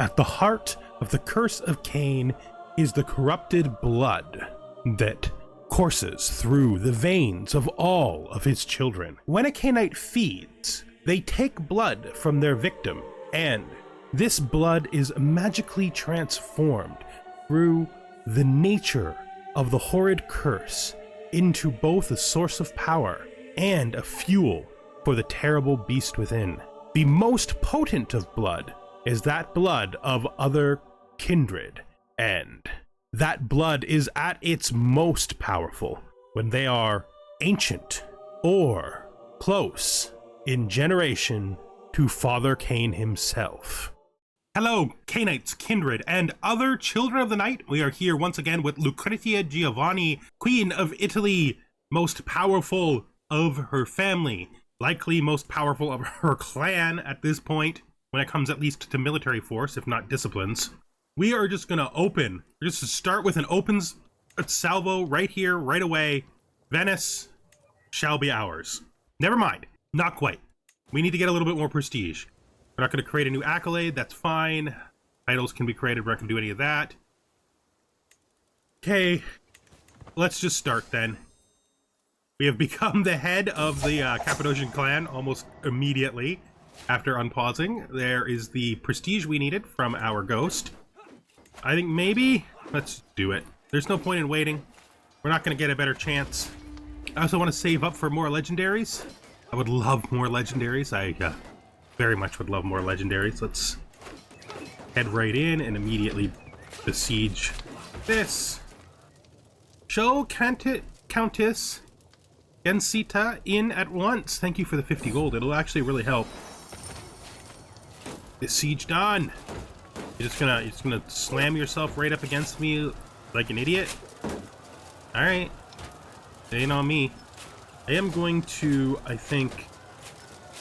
At the heart of the curse of Cain is the corrupted blood that courses through the veins of all of his children. When a Cainite feeds, they take blood from their victim, and this blood is magically transformed through the nature of the horrid curse into both a source of power and a fuel for the terrible beast within. The most potent of blood is that blood of other kindred, and that blood is at its most powerful when they are ancient or close in generation to Father Cain himself. Hello, Cainites, kindred, and other children of the night. We are here once again with Lucretia Giovani, Queen of Italy, most powerful of her family, likely most powerful of her clan at this point, when it comes at least to military force, if not disciplines. We are just gonna open, just to start with an open salvo right here, right away. Venice shall be ours. Never mind, not quite. We need to get a little bit more prestige. We're not going to create a new accolade, that's fine. Titles can be created, we're not going to do any of that. Okay, let's just start then. We have become the head of the Cappadocian clan almost immediately after unpausing. There is the prestige we needed from our ghost. I think maybe, let's do it. There's no point in waiting. We're not going to get a better chance. I also want to save up for more legendaries. I would love more legendaries. I very much would love more legendaries. Let's head right in and immediately besiege this. Show Countess Gensita in at once. Thank you for the 50 gold. It'll actually really help. Besiege done. You're just gonna slam yourself right up against me like an idiot. All right, it ain't on me. I am going to, I think,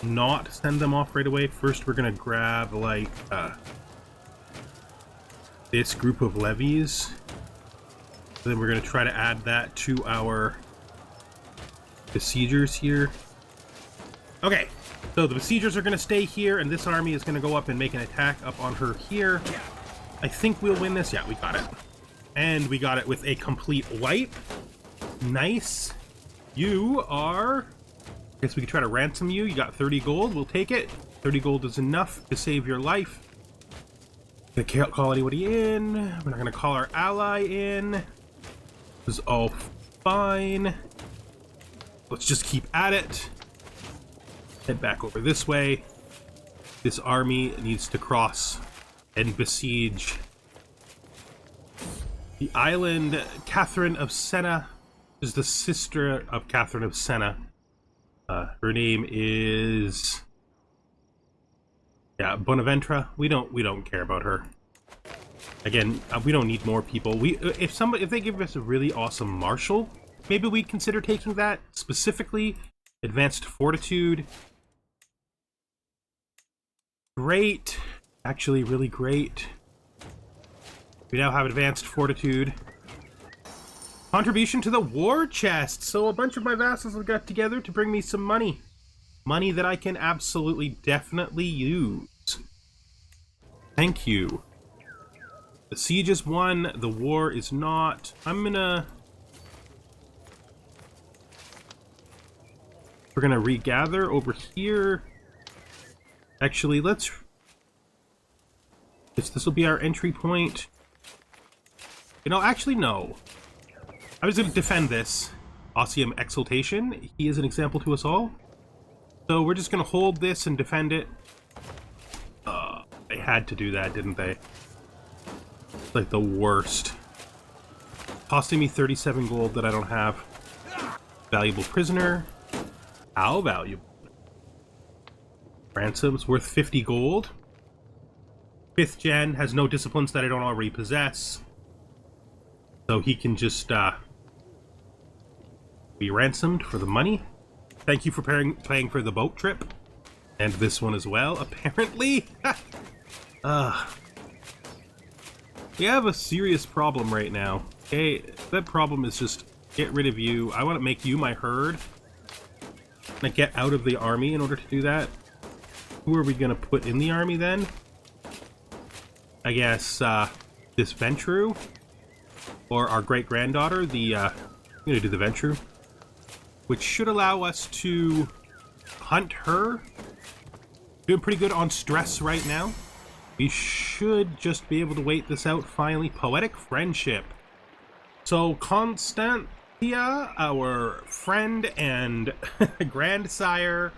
not send them off right away. First, we're gonna grab like this group of levies. Then we're gonna try to add that to our besiegers here. Okay, so the besiegers are gonna stay here, and this army is gonna go up and make an attack up on her here. I think we'll win this. Yeah, we got it. And we got it with a complete wipe. Nice. You are... I guess we could try to ransom you. You got 30 gold. We'll take it. 30 gold is enough to save your life. We can't call anybody in. We're not going to call our ally in. This is all fine. Let's just keep at it. Head back over this way. This army needs to cross and besiege the island. Catherine of Senna is the sister of Catherine of Senna. Her name is Bonaventura. We don't care about her. Again, we don't need more people. If they give us a really awesome marshal, maybe we'd consider taking that. Specifically, advanced fortitude. Great. Actually, really great. We now have advanced fortitude. Contribution to the war chest. So a bunch of my vassals have got together to bring me some money. Money that I can absolutely definitely use. Thank you. The siege is won. The war is not. We're gonna regather over here. Actually, this will be our entry point. You know, actually, no. I was going to defend this. Ossium Exaltation. He is an example to us all. So we're just going to hold this and defend it. They had to do that, didn't they? It's like the worst. Costing me 37 gold that I don't have. Valuable prisoner. How valuable? Ransom's worth 50 gold. 5th gen has no disciplines that I don't already possess. So he can just be ransomed for the money. Thank you for paying for the boat trip. And this one as well, apparently. We have a serious problem right now. Okay, that problem is just get rid of you. I want to make you my herd. And get out of the army in order to do that. Who are we going to put in the army then? I guess, this Ventru, or our great-granddaughter, I'm gonna do the Ventru, which should allow us to hunt her. Doing pretty good on stress right now. We should just be able to wait this out finally. Poetic Friendship. So Constantia, our friend and grandsire,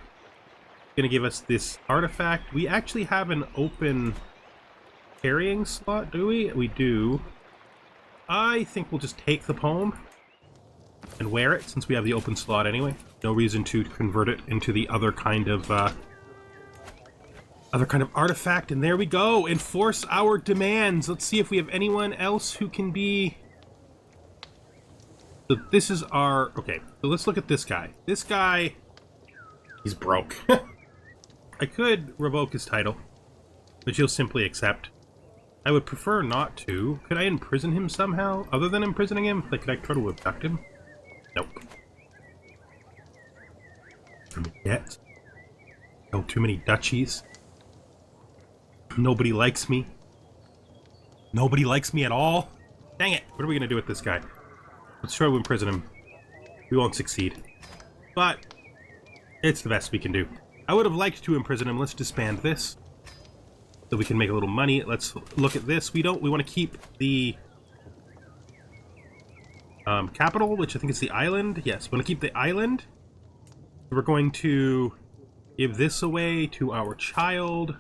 gonna give us this artifact. We actually have an open carrying slot, do we? We do. I think we'll just take the poem and wear it since we have the open slot anyway. No reason to convert it into the other kind of artifact. And there we go. Enforce our demands. Let's see if we have anyone else who can be. So this is our. Okay, so let's look at this guy. This guy, he's broke. I could revoke his title, which he'll simply accept. I would prefer not to. Could I imprison him somehow? Other than imprisoning him? Like, could I try to abduct him? Nope. Yet. Oh, too many duchies. Nobody likes me. Nobody likes me at all. Dang it. What are we going to do with this guy? Let's try to imprison him. We won't succeed. But it's the best we can do. I would have liked to imprison him. Let's disband this, so we can make a little money. Let's look at this. We want to keep the capital, which I think is the island. Yes, we want to keep the island. We're going to give this away to our child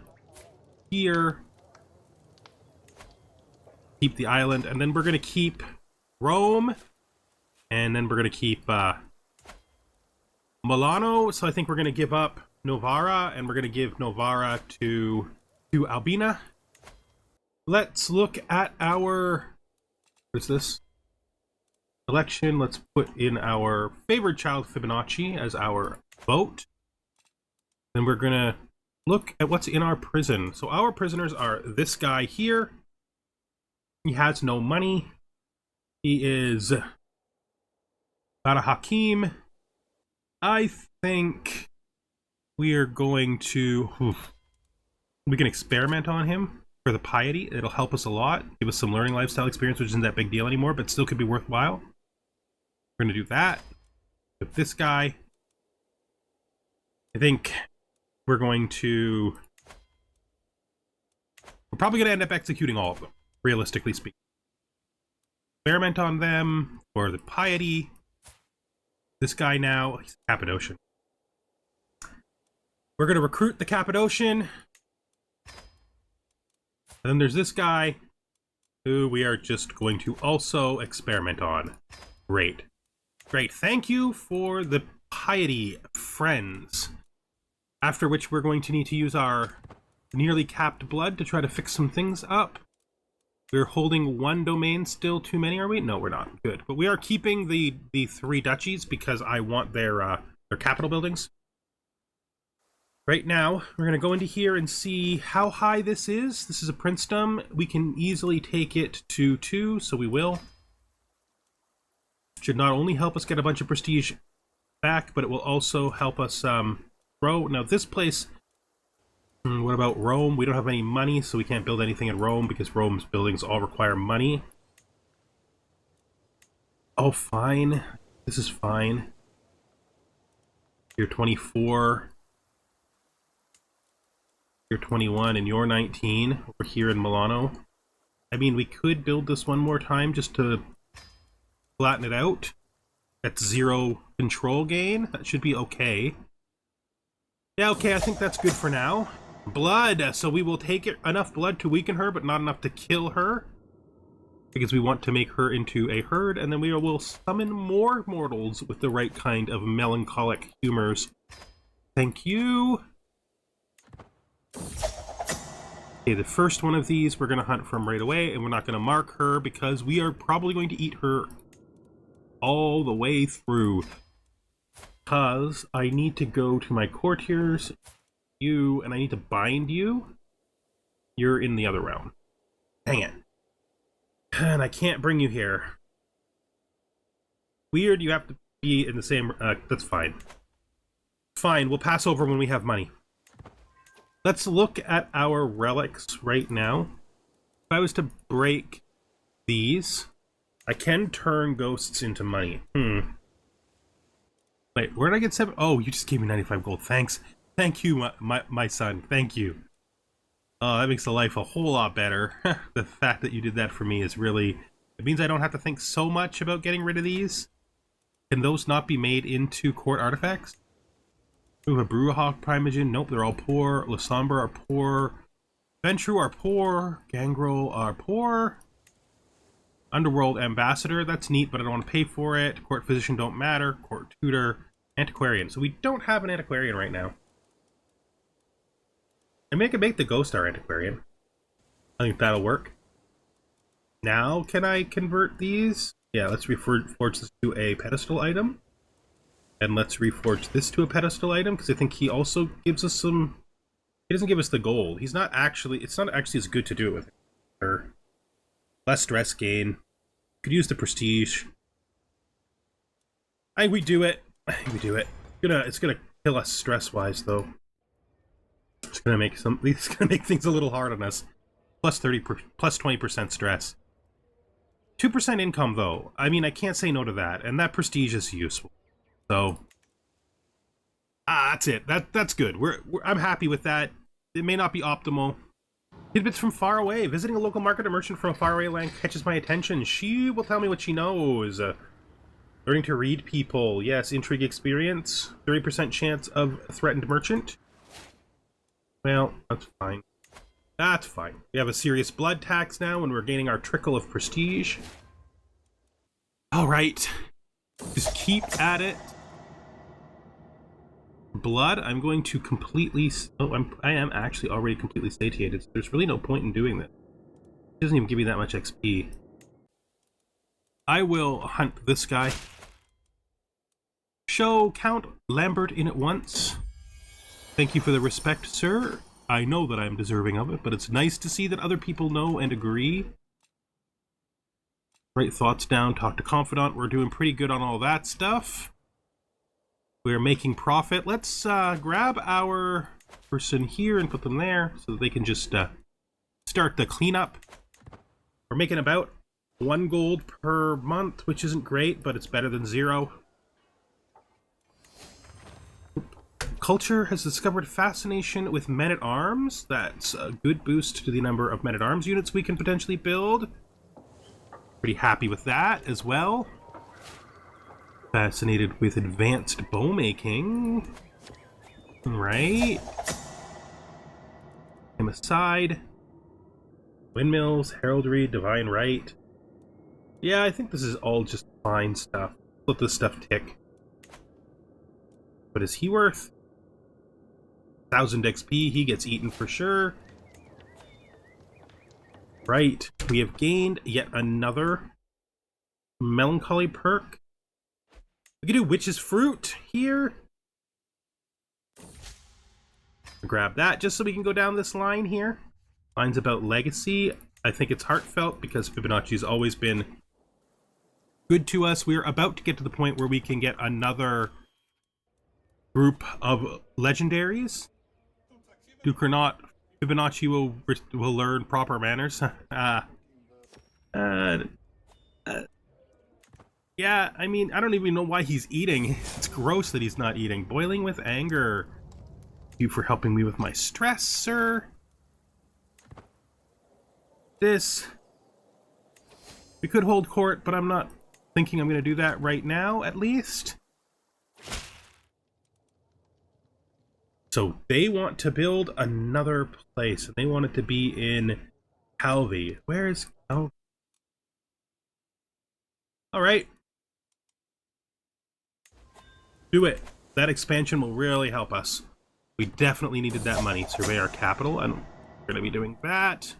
here. Keep the island, and then we're going to keep Rome, and then we're going to keep Milano. So I think we're going to give up Novara, and we're going to give Novara to Albina. Let's look at our, what is this? Election. Let's put in our favorite child, Fibonacci, as our vote. Then we're going to look at what's in our prison. So our prisoners are this guy here. He has no money. He is Bada Hakim. I think we are going to... We can experiment on him for the piety. It'll help us a lot. Give us some learning lifestyle experience, which isn't that big deal anymore, but still could be worthwhile. We're going to do that. With this guy, I think we're going to... We're probably going to end up executing all of them, realistically speaking. Experiment on them for the piety. This guy now, he's a Cappadocian. We're going to recruit the Cappadocian. And then there's this guy who we are just going to also experiment on. Great. Great. Thank you for the piety, friends. After which we're going to need to use our nearly capped blood to try to fix some things up. We're holding one domain still too many, are we? No, we're not. Good. But we are keeping the 3 duchies because I want their capital buildings. Right now, we're going to go into here and see how high this is. This is a princedom. We can easily take it to 2, so we will. Should not only help us get a bunch of prestige back, but it will also help us grow. Now, this place... What about Rome? We don't have any money, so we can't build anything in Rome because Rome's buildings all require money. Oh, fine. This is fine. You're 24. You're 21 and you're 19. We're here in Milano. I mean, we could build this one more time just to flatten it out. That's 0 control gain. That should be okay. Yeah, okay, I think that's good for now. Blood! So we will take enough blood to weaken her, but not enough to kill her. Because we want to make her into a herd, and then we will summon more mortals with the right kind of melancholic humors. Thank you! Okay, the first one of these we're going to hunt from right away, and we're not going to mark her because we are probably going to eat her all the way through. Because I need to go to my courtiers, you, and I need to bind you. You're in the other realm. Dang it. And I can't bring you here. Weird, you have to be in the same... that's fine. Fine, we'll pass over when we have money. Let's look at our relics right now. I was to break these, I can turn ghosts into money. Wait, where did I get 7? Oh, you just gave me 95 gold. Thanks. Thank you, my son. Thank you. Oh, that makes the life a whole lot better. The fact that you did that for me is really... It means I don't have to think so much about getting rid of these. Can those not be made into court artifacts? We have a Brewhawk Primogen. Nope, they're all poor. Lasombra are poor. Ventru are poor. Gangrel are poor. Underworld Ambassador, that's neat, but I don't want to pay for it. Court Physician don't matter. Court Tutor. Antiquarian. So we don't have an Antiquarian right now. I mean, I can make the Ghost our Antiquarian. I think that'll work. Now, can I convert these? Yeah, let's reforge this to a pedestal item. And let's reforge this to a pedestal item, because I think he also gives us some... He doesn't give us the gold. He's not actually... It's not actually as good to do it with. Or less stress gain. Could use the prestige. I think we do it. I think we do it. It's gonna kill us stress-wise, though. It's gonna make things a little hard on us. Plus 20% stress. 2% income, though. I mean, I can't say no to that, and that prestige is useful. So, that's it. That's good. I'm happy with that. It may not be optimal. Tidbits from far away. Visiting a local market or merchant from a faraway land catches my attention. She will tell me what she knows. Learning to read people. Yes, intrigue experience. 30% chance of threatened merchant. Well, that's fine. That's fine. We have a serious blood tax now, and we're gaining our trickle of prestige. Alright. Just keep at it. Blood, I'm going to completely... Oh, I am actually already completely satiated, so there's really no point in doing this. It doesn't even give me that much XP. I will hunt this guy. Show Count Lambert in at once. Thank you for the respect, sir. I know that I am deserving of it, but it's nice to see that other people know and agree. Write thoughts down, talk to confidant. We're doing pretty good on all that stuff. We're making profit. Let's grab our person here and put them there so that they can just start the cleanup. We're making about 1 gold per month, which isn't great, but it's better than 0. Culture has discovered fascination with men-at-arms. That's a good boost to the number of men-at-arms units we can potentially build. Pretty happy with that as well. Fascinated with advanced bowmaking. Right. Him aside. Windmills, heraldry, divine right. Yeah, I think this is all just fine stuff. Let this stuff tick. What is he worth? 1000 XP, he gets eaten for sure. Right, we have gained yet another melancholy perk. We can do Witch's Fruit here. Grab that just so we can go down this line here. Line's about legacy. I think it's heartfelt because Fibonacci's always been good to us. We're about to get to the point where we can get another group of legendaries. Duke or not, Fibonacci will learn proper manners. Yeah, I mean, I don't even know why he's eating. It's gross that he's not eating. Boiling with anger. Thank you for helping me with my stress, sir. This. We could hold court, but I'm not thinking I'm going to do that right now, at least. So they want to build another place, and they want it to be in Calvi. Where is Calvi? All right. Do it. That expansion will really help us. We definitely needed that money. Survey our capital, and we're going to be doing that.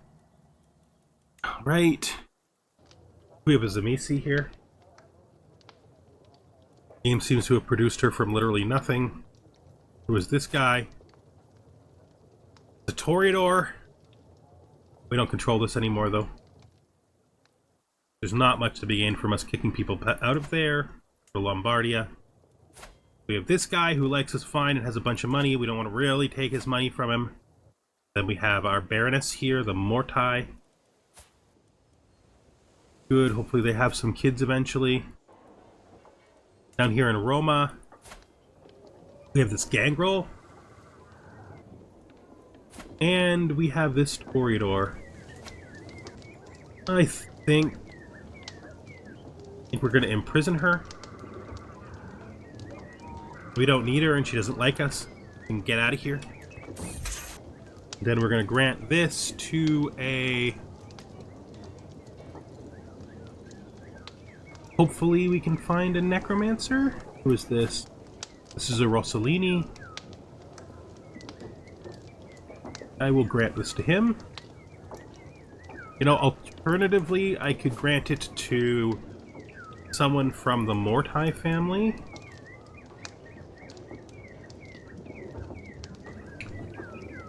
All right. We have a Zamisi here. Game seems to have produced her from literally nothing. Who is this guy? The Toreador. We don't control this anymore, though. There's not much to be gained from us kicking people out of there. For Lombardia. We have this guy who likes us fine and has a bunch of money. We don't want to really take his money from him. Then we have our Baroness here, the Mortai. Good. Hopefully they have some kids eventually. Down here in Roma, we have this gangrel. And we have this Toreador. I think we're going to imprison her. We don't need her and she doesn't like us. We can get out of here. Then we're going to grant this to a... Hopefully we can find a necromancer. Who is this? This is a Rossellini. I will grant this to him. You know, alternatively, I could grant it to someone from the Mortai family.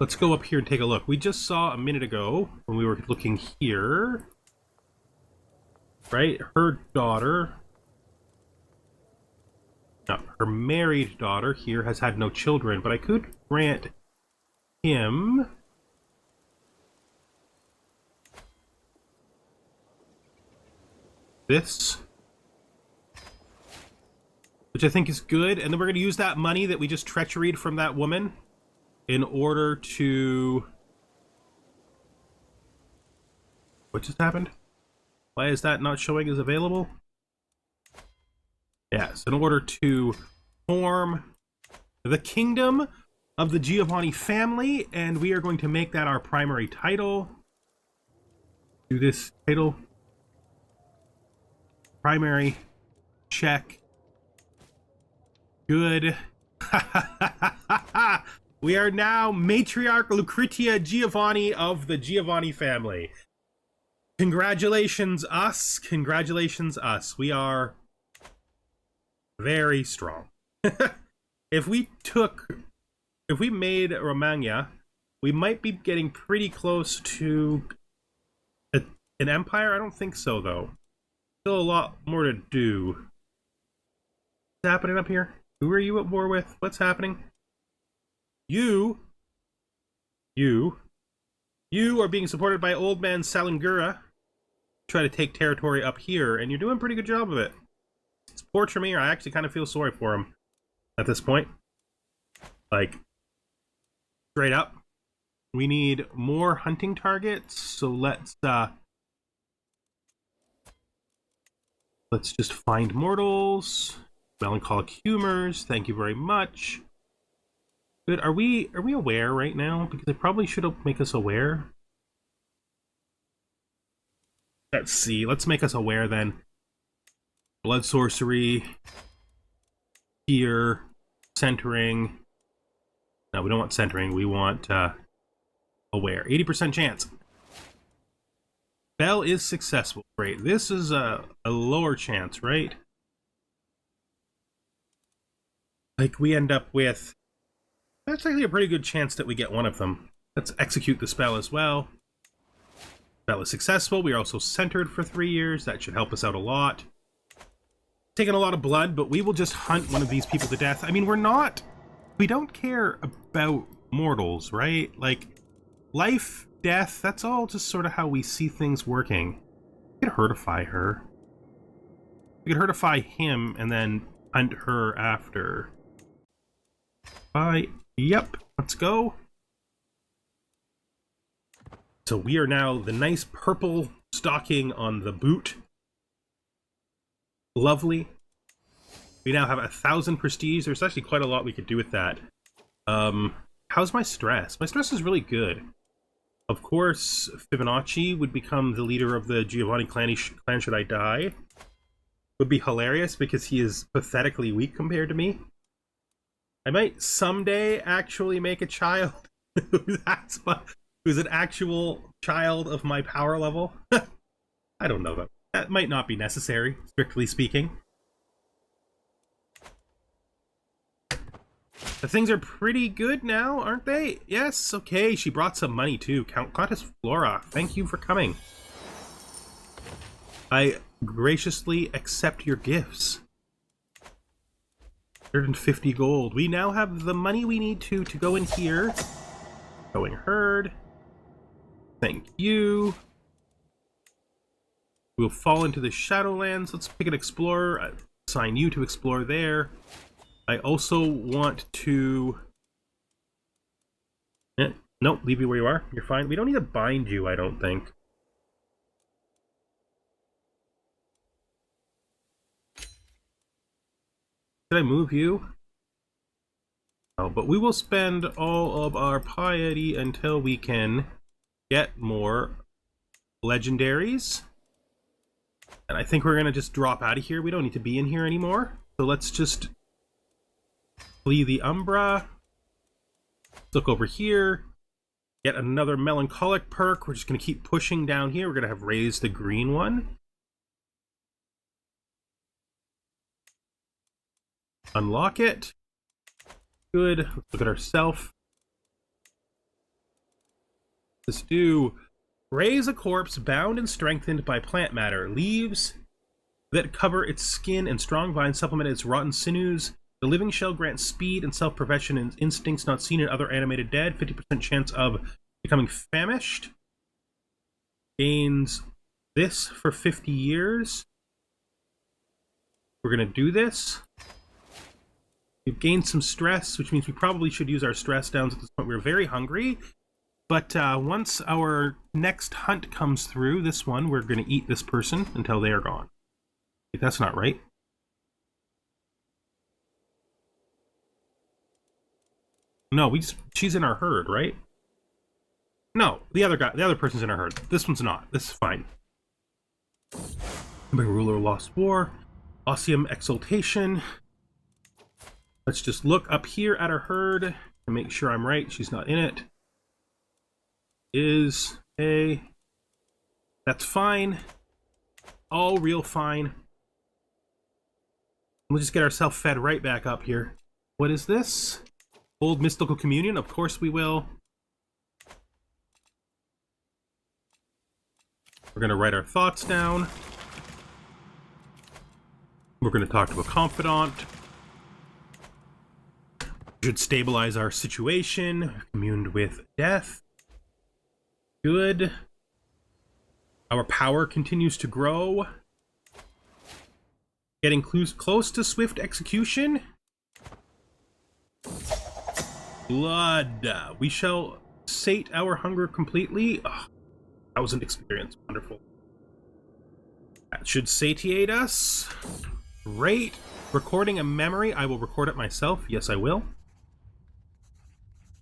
Let's go up here and take a look. We just saw a minute ago, when we were looking here, right? Her daughter, no, her married daughter here has had no children, but I could grant him this, which I think is good, and then we're going to use that money that we just treacheryed from that woman in order to... What just happened? Why is that not showing as available? Yes, in order to form the kingdom of the Giovanni family, and we are going to make that our primary title. Do this title. Primary. Check. Good. We are now Matriarch Lucretia Giovanni of the Giovanni family. Congratulations us. Congratulations us. We are very strong. If we made Romagna, we might be getting pretty close to an empire. I don't think so, though. Still a lot more to do. What's happening up here? Who are you at war with? What's happening? You are being supported by old man Salingura. Try to take territory up here, and you're doing a pretty good job of it. It's poor Tremere. I actually kind of feel sorry for him at this point. Like, straight up. We need more hunting targets, so let's just find mortals. Melancholic humors, thank you very much. Good. Are we aware right now? Because they probably should make us aware. Let's see. Let's make us aware then. Blood sorcery. Here. Centering. No, we don't want centering. We want aware. 80% chance. Bell is successful. Great. This is a lower chance, right? Like, we end up with... That's actually a pretty good chance that we get one of them. Let's execute the spell as well. Spell is successful. We are also centered for 3 years. That should help us out a lot. Taking a lot of blood, but we will just hunt one of these people to death. I mean, we don't care about mortals, right? Like, life, death, that's all just sort of how we see things working. We could hertify her. We could hertify him and then hunt her after. Yep, let's go. So we are now the nice purple stocking on the boot. Lovely. We now have 1,000 prestige. There's actually quite a lot we could do with that. How's my stress? My stress is really good. Of course, Fibonacci would become the leader of the Giovanni clan should I die. Would be hilarious because he is pathetically weak compared to me. I might someday actually make a child who's an actual child of my power level. I don't know, though. That might not be necessary, strictly speaking. The things are pretty good now, aren't they? Yes, okay, she brought some money too. Countess Flora, thank you for coming. I graciously accept your gifts. 150 gold. We now have the money we need to go in here. Going herd. Thank you. We'll fall into the Shadowlands. Let's pick an explorer. Assign you to explore there. I also want to... Nope, leave you where you are. You're fine. We don't need to bind you, I don't think. Did I move you? Oh, but we will spend all of our piety until we can get more legendaries. And I think we're going to just drop out of here. We don't need to be in here anymore. So let's just flee the Umbra. Look over here. Get another melancholic perk. We're just going to keep pushing down here. We're going to have raised the green one. Unlock it. Good. Let's look at ourselves. Let's do raise a corpse bound and strengthened by plant matter. Leaves that cover its skin and strong vines supplement its rotten sinews. The living shell grants speed and self-prevention and instincts not seen in other animated dead. 50% chance of becoming famished. Gains this for 50 years. We're going to do this. We've gained some stress, which means we probably should use our stress downs at this point. We're very hungry. But once our next hunt comes through, this one, we're going to eat this person until they are gone. Wait, that's not right. No, she's in our herd, right? No, the other person's in our herd. This one's not. This is fine. Ruler Lost War. Osseum Exaltation. Let's just look up here at our herd to make sure I'm right. She's not in it. Is a... That's fine. All real fine. We'll just get ourselves fed right back up here. What is this? Old Mystical Communion? Of course we will. We're going to write our thoughts down. We're going to talk to a confidant. Should stabilize our situation. Communed with death. Good. Our power continues to grow. Getting close to swift execution. Blood. We shall sate our hunger completely. 1,000 experience. Wonderful. That should satiate us. Great. Recording a memory. I will record it myself. Yes, I will.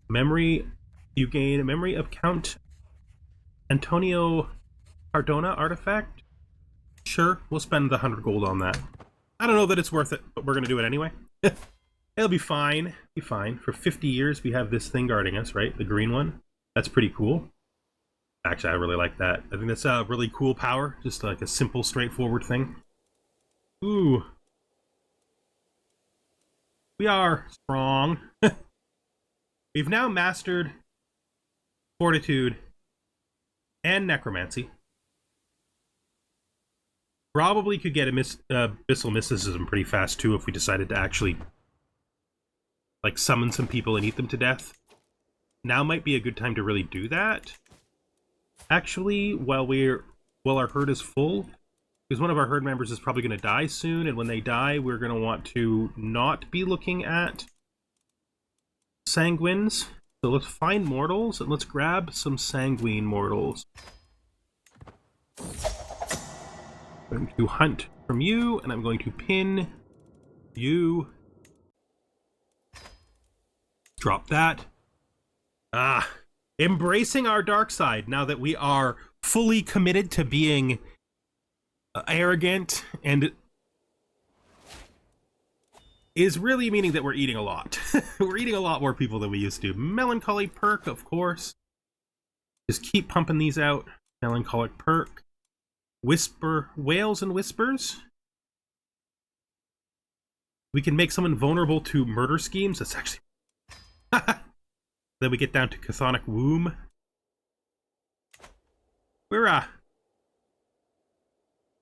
Memory. You gain a memory of Count Antonio Cardona artifact. Sure, we'll spend the 100 gold on that. I don't know that it's worth it, but we're going to do it anyway. It'll be fine. Be fine. For 50 years, we have this thing guarding us, right? The green one. That's pretty cool. Actually, I really like that. I think that's a really cool power. Just like a simple, straightforward thing. Ooh. We are strong. We've now mastered Fortitude and Necromancy. Probably could get Abyssal Mysticism pretty fast too if we decided to actually like summon some people and eat them to death. Now might be a good time to really do that. Actually, while our herd is full, because one of our herd members is probably going to die soon, and when they die, we're going to want to not be looking at sanguines. So let's find mortals and let's grab some sanguine mortals. I'm going to hunt from you, and I'm going to pin you. Drop that. Embracing our dark side now that we are fully committed to being arrogant, and is really meaning that we're eating a lot. We're eating a lot more people than we used to. Melancholy perk, of course. Just keep pumping these out. Melancholic perk. Whisper, wails and whispers. We can make someone vulnerable to murder schemes. That's actually... Then we get down to Chthonic Womb. We're, Is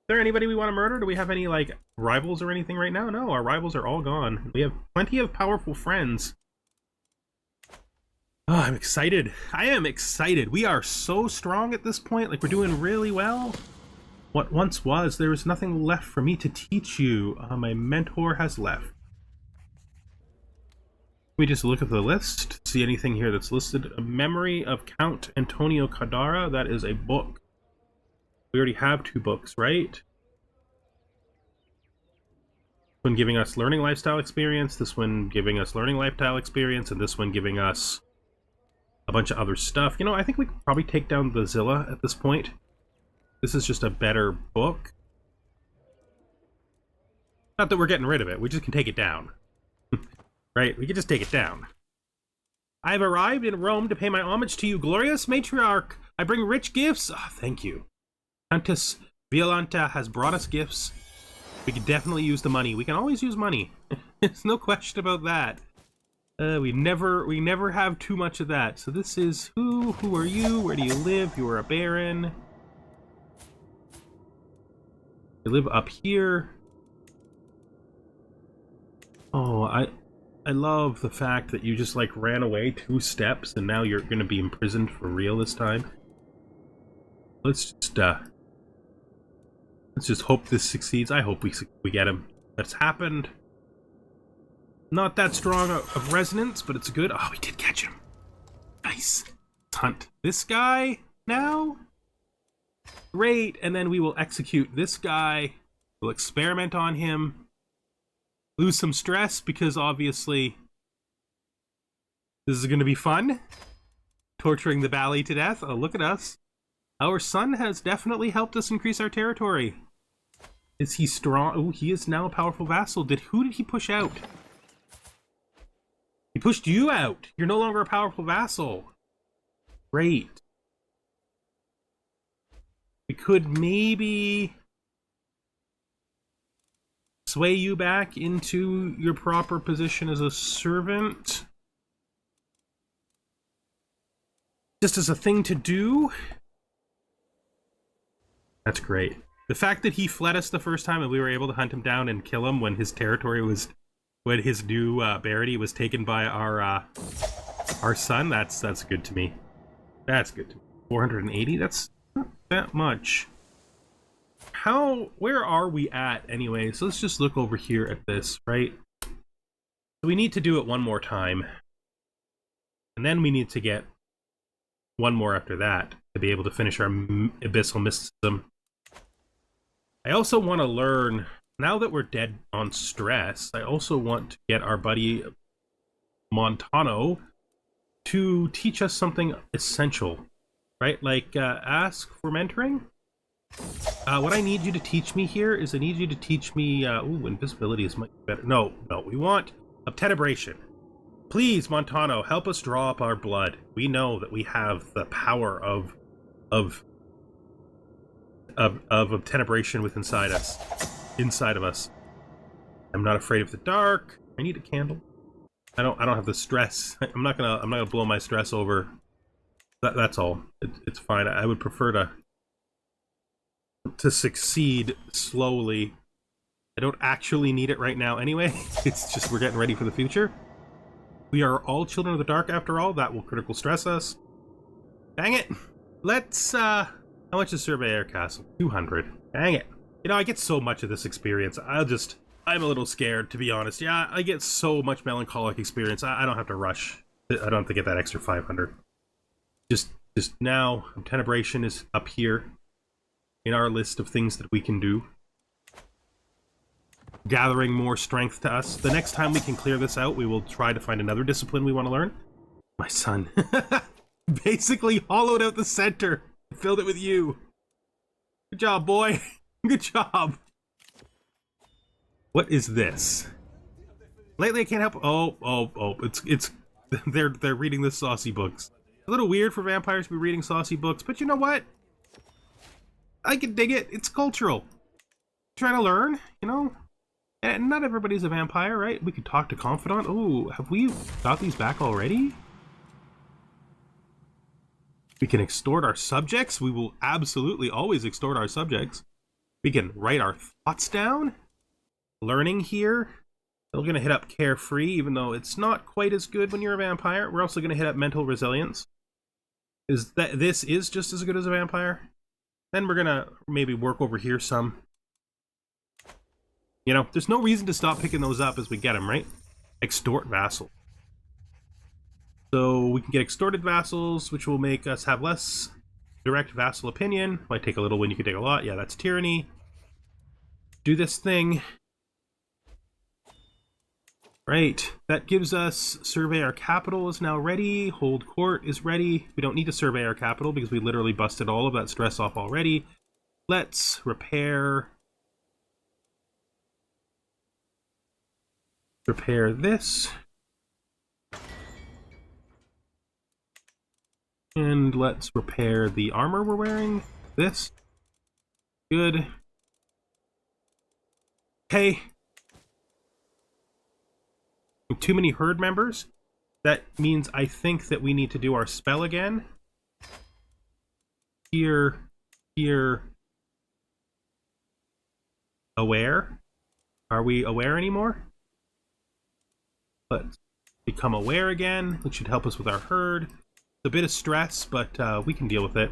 there anybody we want to murder? Do we have any, like, rivals or anything right now? No, our rivals are all gone. We have plenty of powerful friends. Oh, I'm excited. I am excited. We are so strong at this point. Like, we're doing really well. what once was. There is nothing left for me to teach you. My mentor has left. Let me just look at the list, see anything here that's listed. A Memory of Count Antonio Cadara. That is a book. We already have 2 books, right? This one giving us learning lifestyle experience, this one giving us learning lifestyle experience, and this one giving us a bunch of other stuff. You know, I think we could probably take down the Zilla at this point. This is just a better book. Not that we're getting rid of it, we just can take it down. Right? We can just take it down. I have arrived in Rome to pay my homage to you, glorious matriarch. I bring rich gifts. Oh, thank you. Countess Violanta has brought us gifts. We could definitely use the money. We can always use money. There's no question about that. We never have too much of that. So this is who? Who are you? Where do you live? You are a baron. You live up here. Oh, I love the fact that you just like ran away 2 steps and now you're gonna be imprisoned for real this time. Let's just hope this succeeds. I hope we get him. That's happened. Not that strong of resonance, but it's good. Oh, we did catch him. Nice. Let's hunt this guy now. Great, and then we will execute this guy. We'll experiment on him. Lose some stress, because obviously this is going to be fun. Torturing the Bally to death. Oh, look at us. Our son has definitely helped us increase our territory. Is he strong? Oh, he is now a powerful vassal. Who did he push out? He pushed you out. You're no longer a powerful vassal. Great. We could maybe sway you back into your proper position as a servant. Just as a thing to do. That's great. The fact that he fled us the first time and we were able to hunt him down and kill him when his territory was, when his new barony was taken by our son, that's good to me. That's good to me. 480, that's not that much. Where are we at anyway? So let's just look over here at this, right? So we need to do it one more time. And then we need to get one more after that to be able to finish our abyssal mysticism. I also want to learn, now that we're dead on stress, I also want to get our buddy Montano to teach us something essential, right? Like ask for mentoring. What I need you to teach me here is I need you to teach me, ooh, invisibility is much better. No, we want obtenebration. Please, Montano, help us draw up our blood. We know that we have the power of obtenebration within inside of us. I'm not afraid of the dark. I need a candle. I don't have the stress. I'm not gonna blow my stress over. That's all. It's fine. I would prefer to succeed slowly. I don't actually need it right now anyway. It's just we're getting ready for the future. We are all children of the dark after all. That will critical stress us. Dang it. Let's how much is Surveyor Castle? 200. Dang it. You know, I get so much of this experience. I'm a little scared, to be honest. Yeah, I get so much melancholic experience. I don't have to rush. I don't have to get that extra 500. Just now, Tenebration is up here in our list of things that we can do. Gathering more strength to us. The next time we can clear this out, we will try to find another discipline we want to learn. My son. Basically hollowed out the center. Filled it with you. Good job, boy. Good job. What is this? Lately I can't help. Oh, it's they're reading the saucy books. A little weird for vampires to be reading saucy books, but you know what? I can dig it. It's cultural. Trying to learn, you know? And not everybody's a vampire, right? We could talk to Confidant. Oh, have we got these back already? We can extort our subjects. We will absolutely always extort our subjects. We can write our thoughts down. Learning here. We're going to hit up Carefree, even though it's not quite as good when you're a vampire. We're also going to hit up Mental Resilience. This is just as good as a vampire? Then we're gonna maybe work over here some. You know, there's no reason to stop picking those up as we get them, right? Extort vassal. So we can get extorted vassals, which will make us have less direct vassal opinion. Might take a little when you can take a lot. Yeah, that's tyranny. Do this thing. Right, that gives us survey our capital is now ready. Hold court is ready. We don't need to survey our capital because we literally busted all of that stress off already. Let's repair this. And let's repair the armor we're wearing. This. Good. Okay. Too many herd members. That means I think that we need to do our spell again. Here. Aware. Are we aware anymore? Let's become aware again, which should help us with our herd. It's a bit of stress, but we can deal with it.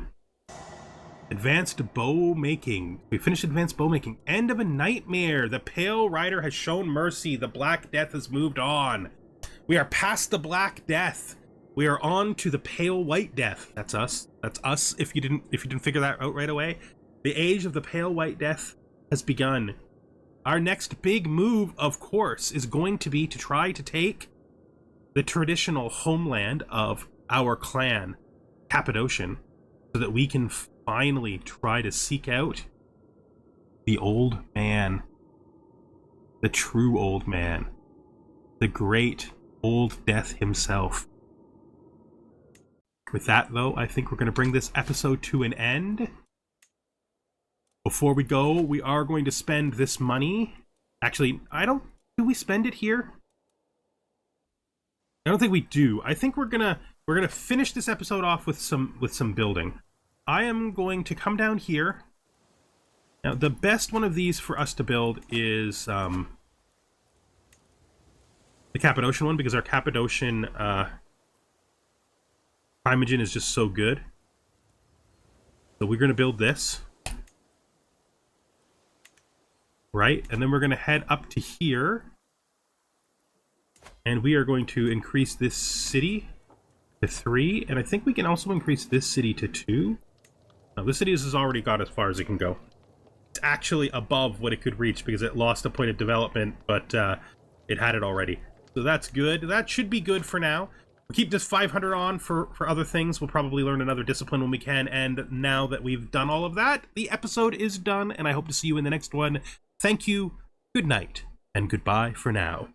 Advanced bow making. We finished advanced bow making. End of a nightmare. The Pale Rider has shown mercy. The Black Death has moved on. We are past the Black Death. We are on to the Pale White Death. That's us. That's us. If you didn't figure that out right away, the age of the Pale White Death has begun. Our next big move, of course, is going to be to try to take the traditional homeland of our clan, Cappadocian, so that we can finally try to seek out the old man, the true old man, the great old death himself. With that, though, I think we're going to bring this episode to an end. Before we go, we are going to spend this money. Actually, do we spend it here? I don't think we do. I think we're gonna finish this episode off with some building. I am going to come down here. Now, the best one of these for us to build is the Cappadocian one, because our Cappadocian Primogen is just so good. So we're going to build this. Right? And then we're going to head up to here. And we are going to increase this city to 3. And I think we can also increase this city to 2. No, this city has already got as far as it can go. It's actually above what it could reach because it lost a point of development, but it had it already. So that's good. That should be good for now. We'll keep this 500 on for other things. We'll probably learn another discipline when we can. And now that we've done all of that, the episode is done, and I hope to see you in the next one. Thank you, good night, and goodbye for now.